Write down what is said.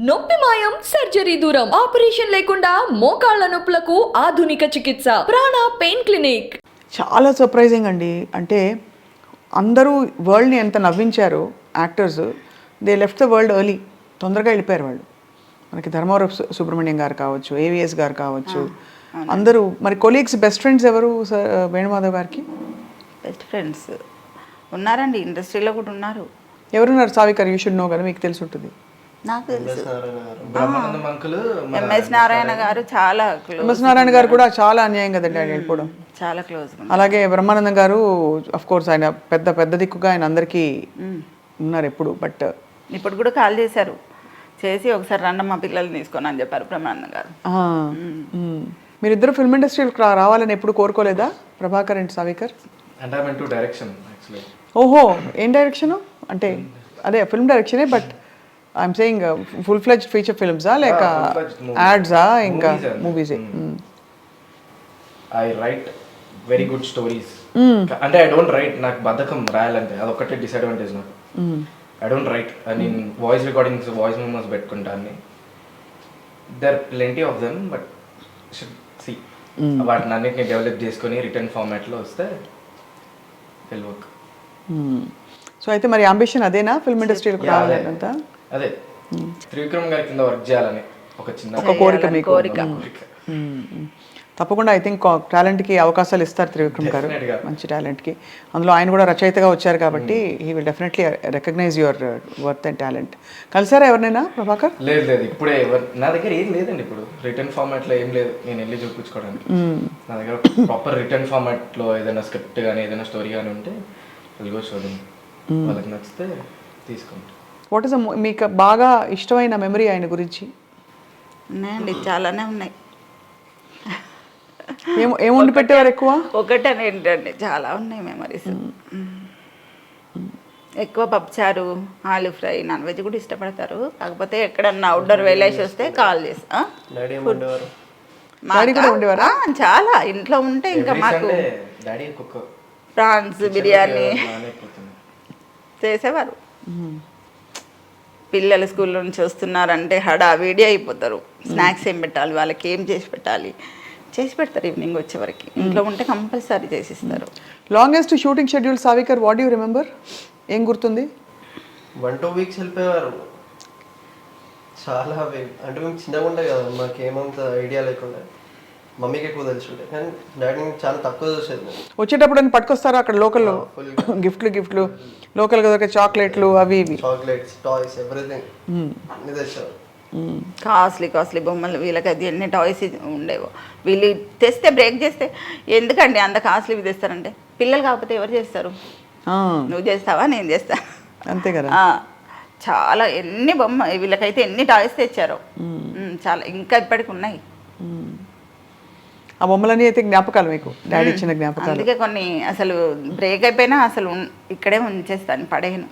నొప్పి మాయం సర్జరీ దూరం ఆపరేషన్ లేకుండా మోకాళ్ల నొప్పులకు ఆధునిక చికిత్స ప్రాణ పెయిన్ క్లినిక్. చాలా సర్ప్రైజింగ్ అండి. అంటే అందరూ వరల్డ్ని ఎంత నవ్వించారో actors, they left the world early, తొందరగా వెళ్ళిపోయారు వాళ్ళు. మనకి ధర్మవరం సుబ్రహ్మణ్యం గారు కావచ్చు, ఏవిఎస్ గారు కావచ్చు, అందరూ. మరి కొలీగ్స్, బెస్ట్ ఫ్రెండ్స్ ఎవరు వేణుమాధవ్ గారికి? బెస్ట్ ఫ్రెండ్స్ ఉన్నారండి, ఇండస్ట్రీలో కూడా ఉన్నారు. ఎవరున్నారు? సావికర్, యూ షుడ్ నో కదా, మీకు తెలిసి ఉంటుంది. నాకు తెలుసు, ఎంఎస్ నారాయణ గారు చాలా క్లోజ్. ఎంఎస్ నారాయణ గారు కూడా చాలా అన్యాయం కదండి ఆయన వెళ్ళిపోవడం. చాలా క్లోజ్. అలాగే బ్రహ్మానందం గారు, అఫ్ కోర్స్ ఆయన పెద్ద దిక్కుగా ఆయన అందరికీ ఉన్నారు ఎప్పుడు. బట్ ఇప్పుడు కూడా కాల్ చేశారు, చేసి ఒకసారి రండి మా పిల్లల్ని తీసుకొని అని చెప్పారు బ్రహ్మానందం గారు. మీరిద్దరు ఫిల్మ్ ఇండస్ట్రీకి రావాలని ఎప్పుడు కోరుకోలేదా, ప్రభాకర్ అండ్ సావికర్? ఓహో, ఏం డైరెక్షన్ అంటే? అదే ఫిల్మ్ డైరెక్షనే, but I'm saying full fledged feature ఫిల్మ్సా లేక యాడ్సా ఇంకా మూవీసే? I write very good stories. అంటే ఐ డోంట్ రైట్, నాకు బద్ధకం రాయాలంటే, అదొక్కటే డిసడ్వాంటేజ్ నాకు. I don't write. నేను వాయిస్ రికార్డింగ్స్, వాయిస్ మెమోస్ పెట్టుకుంటాను. There plenty of them, but should see వాటిని అన్నిటిని డెవలప్ చేసుకొని రిటర్న్ ఫార్మాట్లో వస్తే విల్ వర్క్. సో అయితే మరి అంబిషన్ అదేనా, ఫిల్మ్ ఇండస్ట్రీలోకి రావాలంతా? అదే, త్రివిక్రమ్ గారి కింద వర్క్ చేయాలని ఒక చిన్న కోరిక మీకు? తప్పకుండా ఐ థింక్ టాలెంట్కి అవకాశాలు ఇస్తారు త్రివిక్రమ్ గారు, మంచి టాలెంట్కి. అందులో ఆయన కూడా రచయితగా వచ్చారు కాబట్టి he will definitely recognise your worth and talent. కలిసారా ఎవరినైనా ప్రభాకర్? లేదు, ఇప్పుడే నా దగ్గర ఏం లేదండి. ఇప్పుడు రిటర్న్ ఫార్మాట్లో ఏం లేదు, నేను వెళ్ళి చూపించుకోవడానికి. నా దగ్గర ప్రాపర్ రిటర్న్ ఫార్మాట్లో ఏదైనా స్క్రిప్ట్ కానీ ఏదైనా స్టోరీ కానీ ఉంటే వెళ్ళి చూడండి, వాళ్ళకి నచ్చితే తీసుకుంటాం. వాట్ ఈస్ మీకు బాగా ఇష్టమైన మెమరీ ఆయన గురించి? ఉన్నాయండి, చాలానే ఉన్నాయి. ఏం వండి పెట్టేవారు ఎక్కువ? ఒకటని ఏంటండి, చాలా ఉన్నాయి మెమరీస్. ఎక్కువ పప్పుచారు, ఆలు ఫ్రై, నాన్ వెజ్ కూడా ఇష్టపడతారు. కాకపోతే ఎక్కడన్నా అవుట్డోర్ వెళ్ళేసి వస్తే కాల్ చేసి చాలా ఇంట్లో ఉంటే ఇంకా మాకు ప్రాన్స్ బిర్యానీ చేసేవారు. పిల్లలు స్కూల్ నుంచి వస్తున్నారంటే హడావిడి అయిపోతారు. స్నాక్స్ ఏం పెట్టాలి, వాళ్ళకి ఏం చేసి పెడతారు ఈవినింగ్ వచ్చే వరకు. ఇంట్లో ఉంటే కంపల్సరీ చేసిస్తారు. Longest shooting schedule సావికర్, what you remember? ఏం గుర్తుంది? 1-2 వీక్స్ వెళ్ళిపోయేవారు. చాలా అంటే మేము చిన్నగా ఉండే కదా, మాకేమంత ఐడియా లేకుండా. మమ్మీకి ఎక్కువ తెలిసి ఉంటాయి, కానీ డాడీ చాలా తక్కువ చూసేది. వచ్చేటప్పుడు అని పట్టుకొస్తారా అక్కడ లోకల్లో? గిఫ్ట్లు లోకల్గా దొరికే చాక్లెట్లు, అవి ఇవి, చాక్లెట్స్, టాయ్స్, ఎవ్రీథింగ్ అన్ని తెచ్చారు. కాస్ట్లీ బొమ్మలు, వీళ్ళకి అది ఎన్ని టాయ్స్ ఉండేవో. వీళ్ళు తెస్తే బ్రేక్ చేస్తే, ఎందుకండి అంత కాస్ట్లీవి తెస్తారంటే, పిల్లలు కాకపోతే ఎవరు చేస్తారు? నువ్వు చేస్తావా, నేను చేస్తా, అంతే కదా. చాలా ఎన్ని వీళ్ళకైతే ఎన్ని టాయ్స్ తెచ్చారో, చాలా ఇంకా ఇప్పటికి ఉన్నాయి. ఆ బొమ్మలన్నీ అయితే జ్ఞాపకాలు మీకు, డాడీ ఇచ్చిన జ్ఞాపకాలు. అందుకే కొన్ని అసలు బ్రేక్ అయిపోయినా అసలు ఇక్కడే ఉంచేస్తాను, పడేయను.